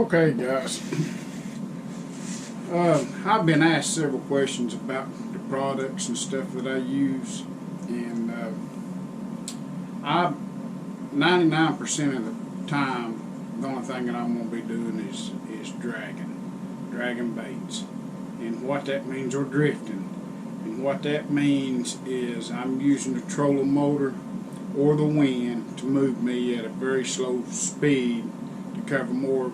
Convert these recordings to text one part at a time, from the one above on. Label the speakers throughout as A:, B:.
A: Okay, guys. I've been asked several questions about the products and stuff that I use, and I 99% of the time, the only thing that I'm going to be doing is dragging baits, and what that means, or drifting, and what that means is I'm using the trolling motor or the wind to move me at a very slow speed to cover more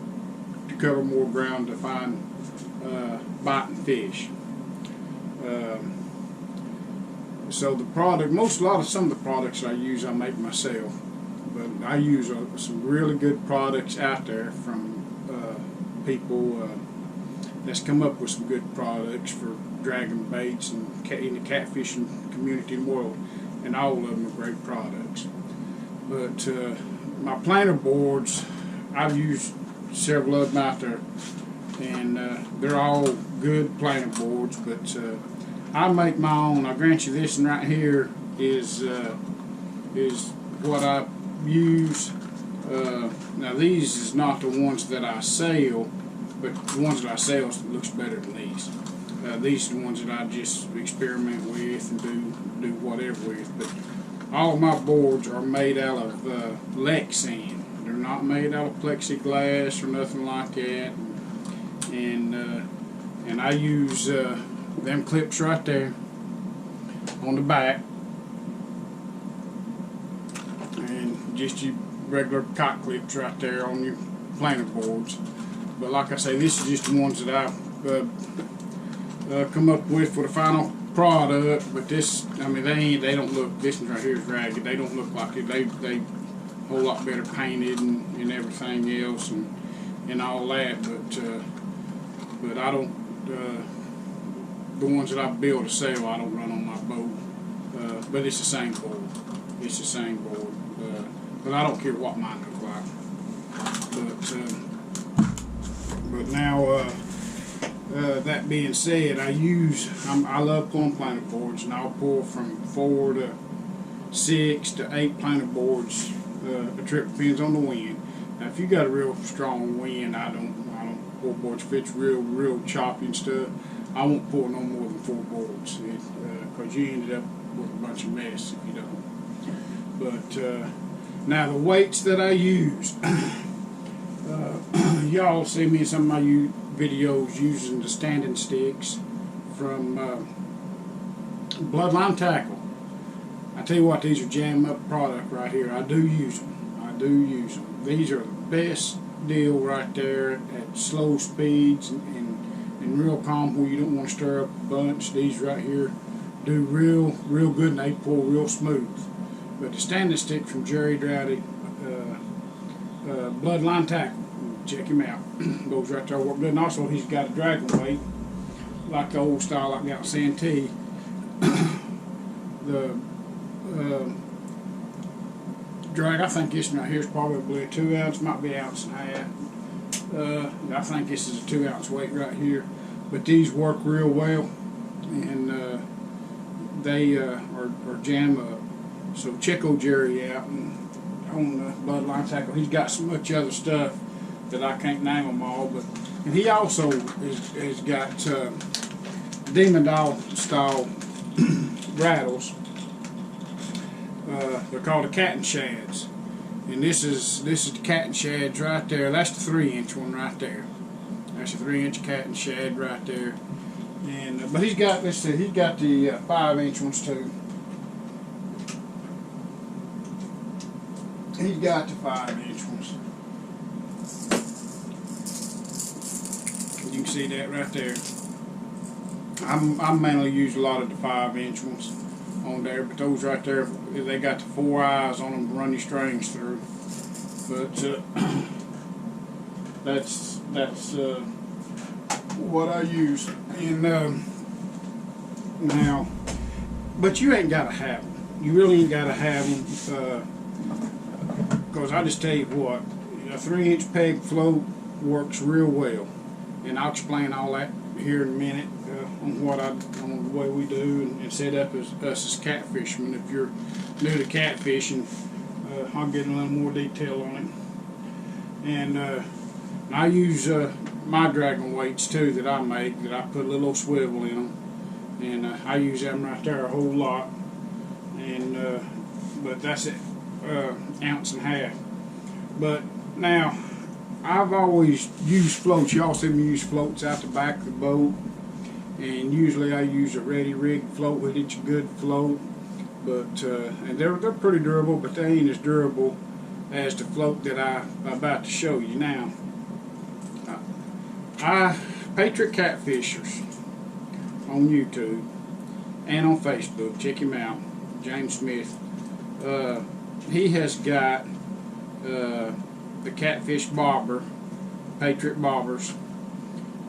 A: ground to find biting fish. So the product, some of the products I use I make myself, but I use some really good products out there from people that's come up with some good products for dragging baits and in the catfishing community and world, and all of them are great products. But my planer boards, I've used several of them out there, and they're all good planer boards, but I make my own. I grant you, this one right here is what I use. Now these is not the ones that I sell, but the ones that I sell looks better than these. These are the ones that I just experiment with and do whatever with. But all of my boards are made out of Lexan. They're not made out of plexiglass or nothing like that. And I use them clips right there on the back, and just your regular cock clips right there on your planer boards. But like I say, this is just the ones that I've come up with for the final product. But this, I mean, they don't look. This one right here is ragged. They don't look like it. They a whole lot better painted and everything else and all that. But I don't. The ones that I build to sell, I don't run on my boat. But it's the same board. It's the same board. But I don't care what mine look like. But now, that being said, I love pulling planer boards, and I'll pull from 4 to 6 to 8 planer boards. A trip depends on the wind. Now, if you got a real strong wind, I don't pull boards. If it's real choppy and stuff, I won't pull no more than 4 boards, because you ended up with a bunch of mess if you don't. But now the weights that I use, y'all see me in some of my videos using the standing sticks from Bloodline Tackle. I tell you what, these are jam up product right here. I do use them. These are the best deal right there at slow speeds and real calm, where you don't want to stir up a bunch. These right here do real good, and they pull real smooth. But the standing stick from Jerry Droughty, Bloodline Tackle, check him out. Those right there work good. And also he's got a dragon weight, like the old style like out Santee. The drag, I think this one right here is probably a 2 ounce, might be 1.5 ounces. I think this is a 2 ounce weight right here. But these work real well, and they are jam up. So check old Jerry out on Bloodline Tackle. He's got so much other stuff that I can't name them all, and he also has got Demon Doll style rattles. They're called the Cat and Shads, and this is the Cat and Shads right there. That's the 3-inch one right there. That's a 3-inch Cat and Shad right there. And but he's got, let's see, he's got the 5-inch ones too. He's got the 5-inch ones. You can see that right there. I mainly use a lot of the 5-inch ones on there, but those right there, they got the 4 eyes on them to run your strings through. But that's what I use. And now, but you ain't gotta have them. You really ain't gotta have them, because I just tell you what, a 3-inch peg float works real well, and I'll explain all that here in a minute on the way we do and set up as us as catfishermen. If you're new to catfishing, I'll get a little more detail on it. And And I use my dragon weights too that I make, that I put a little swivel in them, and I use them right there a whole lot. And but that's it, ounce and a half. But now, I've always used floats. Y'all see me use floats out the back of the boat, and usually I use a ready rig float with it's a good float. But and they're pretty durable, but they ain't as durable as the float that I'm about to show you now. Patriot Catfishers on YouTube and on Facebook. Check him out, James Smith. He has got the Catfish Bobber, Patriot Bobbers,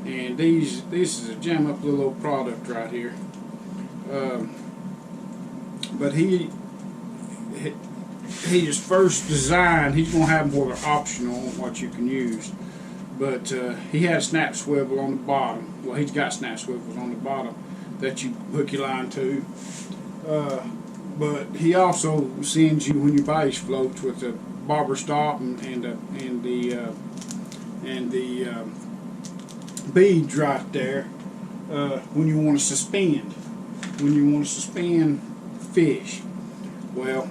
A: and this is a jam up little old product right here. But his first design, he's going to have more of an optional what you can use. But he had a snap swivel on the bottom. Well, he's got snap swivels on the bottom that you hook your line to. But he also sends you, when you buy his floats, with the bobber stop and the beads right there when you want to suspend. When you want to suspend fish. Well,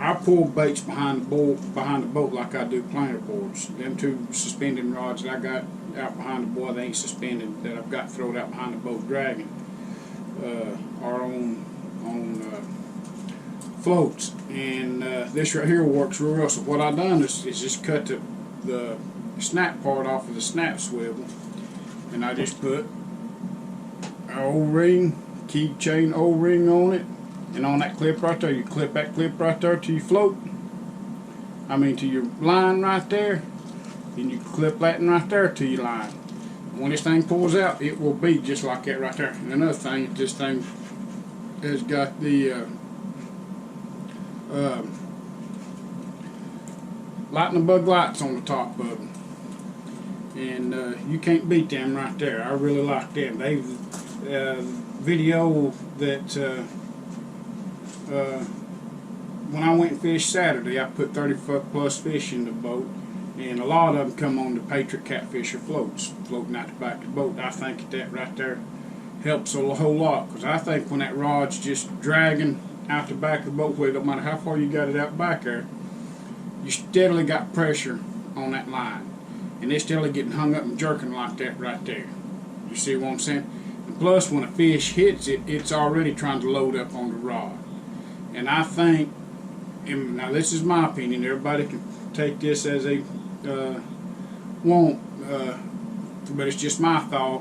A: I pull baits behind the boat like I do planer boards. Them two suspending rods that I got out behind the board, they ain't suspended, that I've got thrown out behind the boat dragging, are on floats. And this right here works real well. So what I've done is just cut the snap part off of the snap swivel, and I just put an O-ring, keychain O-ring on it. And on that clip right there, you clip that clip right there to your float. I mean to your line right there. And you clip that right there to your line. When this thing pulls out, it will be just like that right there. And another thing, this thing has got the lightning bug lights on the top of them. And you can't beat them right there. I really like them. They video that when I went and fished Saturday, I put 30-foot plus fish in the boat, and a lot of them come on the Patriot Catfisher floats, floating out the back of the boat. I think that right there helps a whole lot, because I think when that rod's just dragging out the back of the boat, where it don't matter how far you got it out back there, you steadily got pressure on that line, and it's steadily getting hung up and jerking like that right there. You see what I'm saying? And plus, when a fish hits it, it's already trying to load up on the rod. And I think, and now this is my opinion, everybody can take this as they want, but it's just my thought.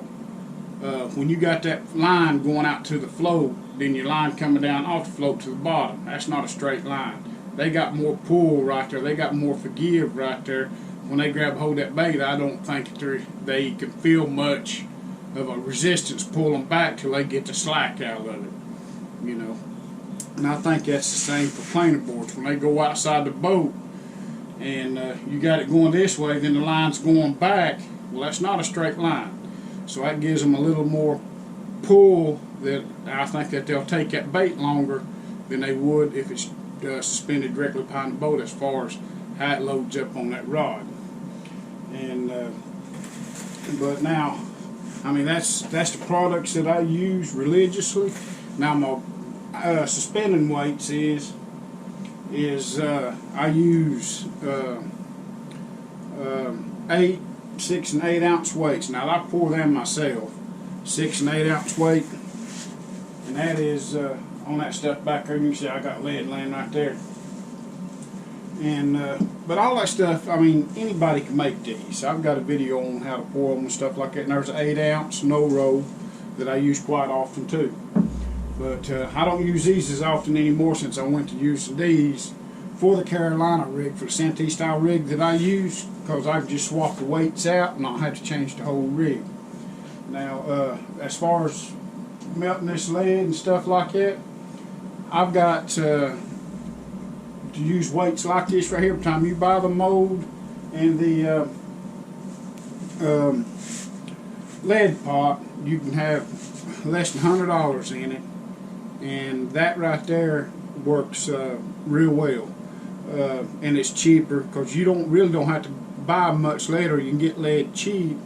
A: When you got that line going out to the float, then your line coming down off the float to the bottom, that's not a straight line. They got more pull right there, they got more forgive right there. When they grab hold of that bait, I don't think they can feel much of a resistance pulling back till they get the slack out of it, you know. And I think that's the same for planer boards. When they go outside the boat and you got it going this way, then the line's going back, well, that's not a straight line. So that gives them a little more pull, that I think that they'll take that bait longer than they would if it's suspended directly behind the boat, as far as how it loads up on that rod. And but now, I mean, that's the products that I use religiously. Now my suspending weights is I use 6 and 8 ounce weights. Now I pour them myself, 6 and 8 ounce weight, and that is on that stuff back there. You can see I got lead laying right there. And but all that stuff, I mean, anybody can make these. I've got a video on how to pour them and stuff like that. And there's an 8 ounce no roll that I use quite often too. But I don't use these as often anymore, since I went to using these for the Carolina rig, for the Santee style rig that I use, because I've just swapped the weights out and I'll have to change the whole rig. Now, as far as melting this lead and stuff like that, I've got to use weights like this right here. By the time you buy the mold and the lead pot, you can have less than $100 in it, and that right there works real well. And it's cheaper, because you really don't have to buy much lead, or you can get lead cheap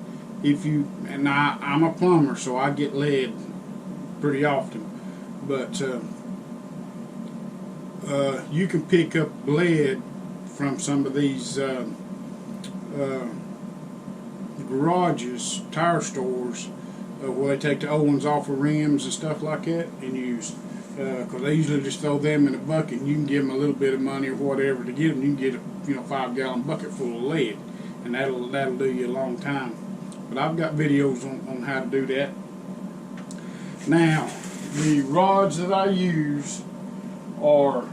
A: if you. And I'm a plumber, so I get lead pretty often, but you can pick up lead from some of these garages, tire stores, where they take the old ones off of rims and stuff like that and use, because they usually just throw them in a bucket, and you can give them a little bit of money or whatever to get them. You can get a 5-gallon bucket full of lead, and that'll do you a long time. But I've got videos on how to do that. Now, the rods that I use are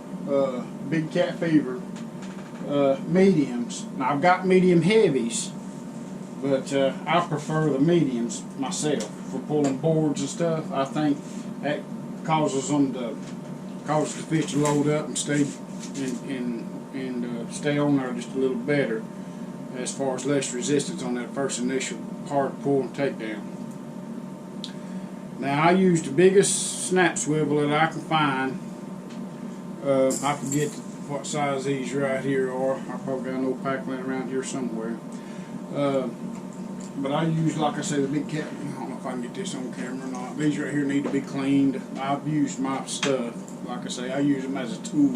A: Big Cat Fever mediums. Now, I've got medium heavies, but I prefer the mediums myself for pulling boards and stuff. I think that causes the fish to load up and stay stay on there just a little better, as far as less resistance on that first initial hard pull and takedown. Now, I use the biggest snap swivel that I can find. I forget what size these right here are. I probably got an old pack laying around here somewhere. But I use, like I say, the Big Cat. I don't know if I can get this on camera or not. These right here need to be cleaned. I've used my stuff. Like I say, I use them as a tool.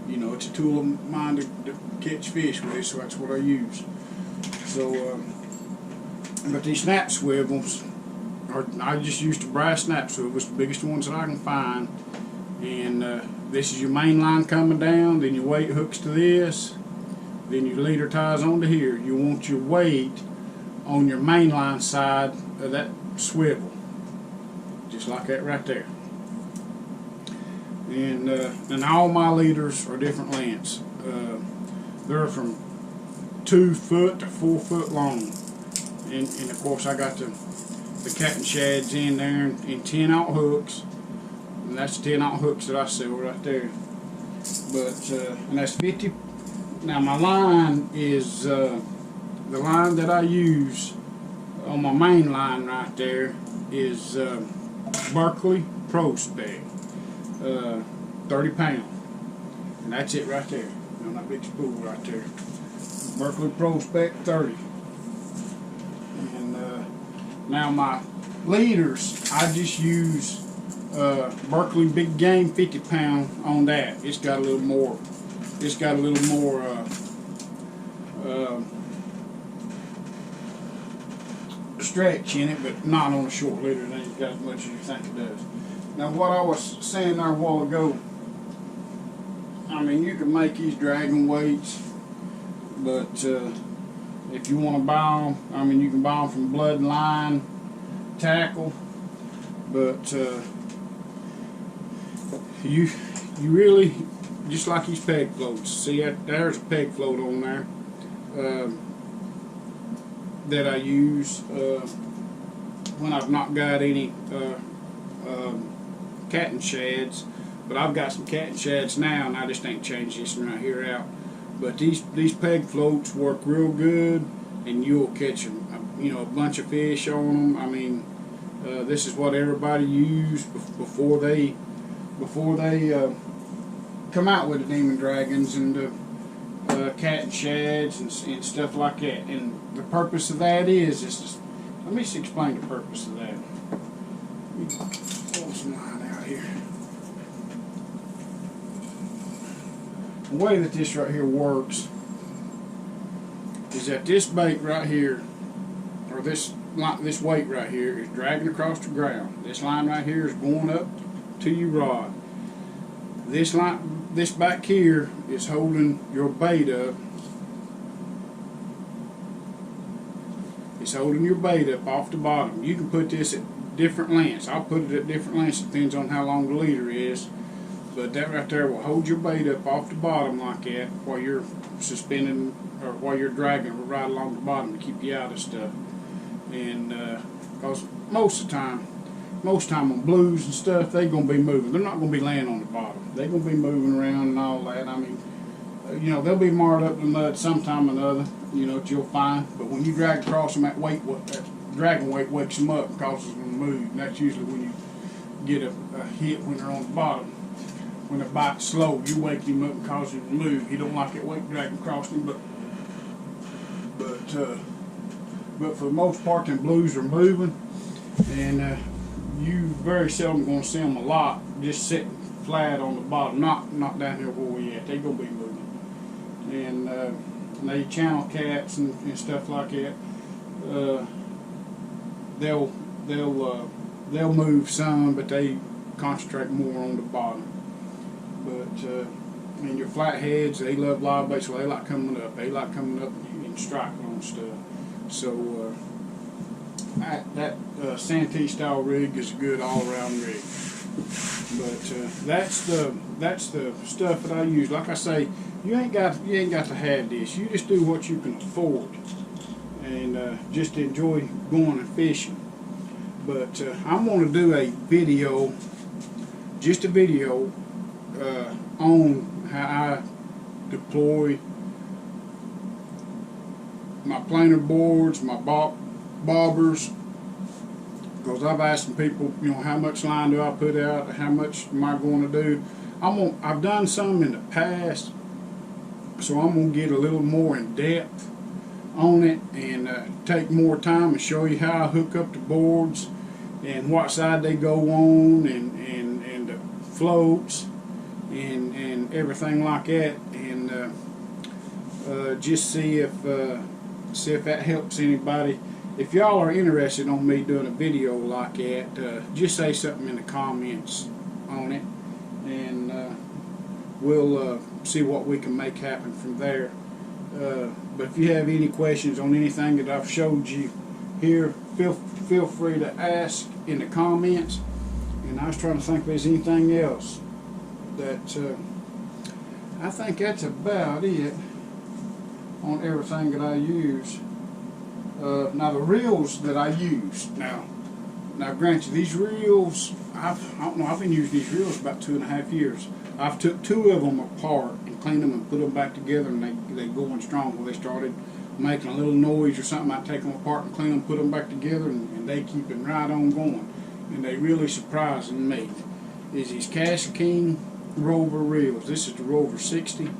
A: It's a tool of mine to catch fish with, so that's what I use. So, but these snap swivels, I just use the brass snap swivels, the biggest ones that I can find. And this is your main line coming down, then your weight hooks to this, then your leader ties onto here. You want your weight on your main line side of that swivel, just like that right there. And all my leaders are different lengths. They're from 2 foot to 4 foot long, and of course I got the cat and shads in there in 10-aught hooks, and that's the 10-aught hooks that I sell right there. But and that's 50. Now my line is the line that I use on my main line right there is Berkeley Prospect, 30 pound, and that's it right there. That big spool right there, Berkeley Prospect 30. And now my leaders, I just use Berkeley Big Game 50 pound on that. It's got a little more. It's got a little more stretch in it, but not on a short leader. It ain't got as much as you think it does. Now, what I was saying there a while ago, I mean, you can make these dragon weights, but if you want to buy them, I mean, you can buy them from Bloodline Tackle, but you really, just like these peg floats. See, there's a peg float on there that I use when I've not got any cat and shads. But I've got some cat and shads now, and I just ain't changed this one right here out. But these peg floats work real good, and you'll catch them, a bunch of fish on them. I mean, this is what everybody used before they come out with the Demon Dragons and the cat and shads and stuff like that. And the purpose of that is just, let me explain the purpose of that. Let me pull some line out here. The way that this right here works is that this bait right here, or this weight right here, is dragging across the ground. This line right here is going up to your rod. This back here is holding your bait up. It's holding your bait up off the bottom. You can put this at different lengths. I'll put it at different lengths. It depends on how long the leader is. But that right there will hold your bait up off the bottom like that while you're suspending, or while you're dragging right along the bottom to keep you out of stuff. And because most of the time on blues and stuff, they're going to be moving. They're not going to be laying on the bottom. They're going to be moving around and all that. I mean, they'll be marred up in the mud sometime or another, that you'll find. But when you drag across them, that dragging weight wakes them up and causes them to move. And that's usually when you get a hit when they're on the bottom. When the bite's slow, you wake him up and cause him to move. He don't like that weight dragging across him, but but for the most part, them blues are moving, and you very seldom going to see them a lot just sitting flat on the bottom. Not down here where we at. They gonna be moving, and they channel cats and stuff like that. They'll move some, but they concentrate more on the bottom. But and your flatheads, they love live bait, so they like coming up. They like coming up and striking on stuff. So that Santee style rig is a good all-around rig. But that's the stuff that I use. Like I say, you ain't got to have this. You just do what you can afford, and just enjoy going and fishing. But I'm going to do a video, just a video on how I deploy my planer boards, my bobbers, because I've asked some people, you know, how much line do I put out, how much am I going to do. I've done some in the past, so I'm going to get a little more in depth on it and take more time and show you how I hook up the boards and what side they go on, and the floats and everything like that, and just see if that helps anybody. If y'all are interested on me doing a video like that, just say something in the comments on it, and we'll see what we can make happen from there. But if you have any questions on anything that I've showed you here, feel free to ask in the comments. And I was trying to think if there's anything else. I think that's about it on everything that I use. Now the reels that I use, now granted, these reels, I don't know, I've been using these reels about 2.5 years. I've took 2 of them apart and cleaned them and put them back together, and they going strong. When they started making a little noise or something, I take them apart and clean them, put them back together, and they keep it right on going. And they really surprising me. Is these Catfishing Rover reels. This is the Rover 60,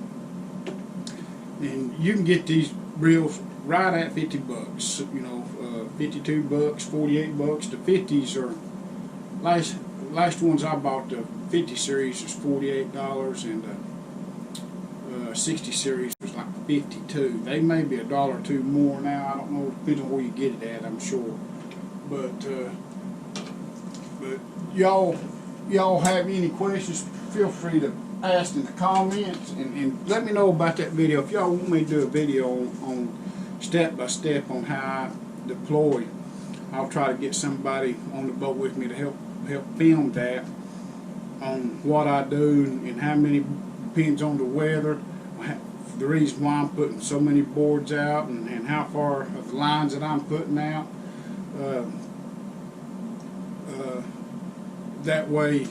A: and you can get these reels right at $50. You know, $52, $48. The 50s are last ones I bought. The 50 series was $48, and the 60 series was like $52. They may be $1 or $2 more now. I don't know. Depends on where you get it at, I'm sure. But y'all have any questions, feel free to ask in the comments, and let me know about that video. If y'all want me to do a video on step by step on how I deploy, I'll try to get somebody on the boat with me to help film that, on what I do and how many, depends on the weather, the reason why I'm putting so many boards out, and how far of the lines that I'm putting out. That way,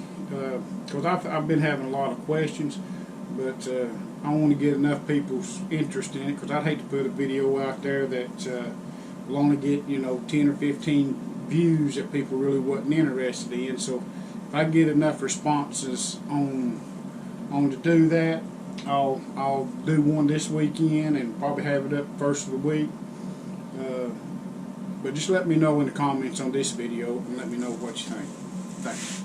A: because I've been having a lot of questions, but I want to get enough people's interest in it, because I'd hate to put a video out there that will only get, you know, 10 or 15 views that people really wasn't interested in. So if I get enough responses on to do that, I'll do one this weekend and probably have it up first of the week. But just let me know in the comments on this video, and let me know what you think. Thanks.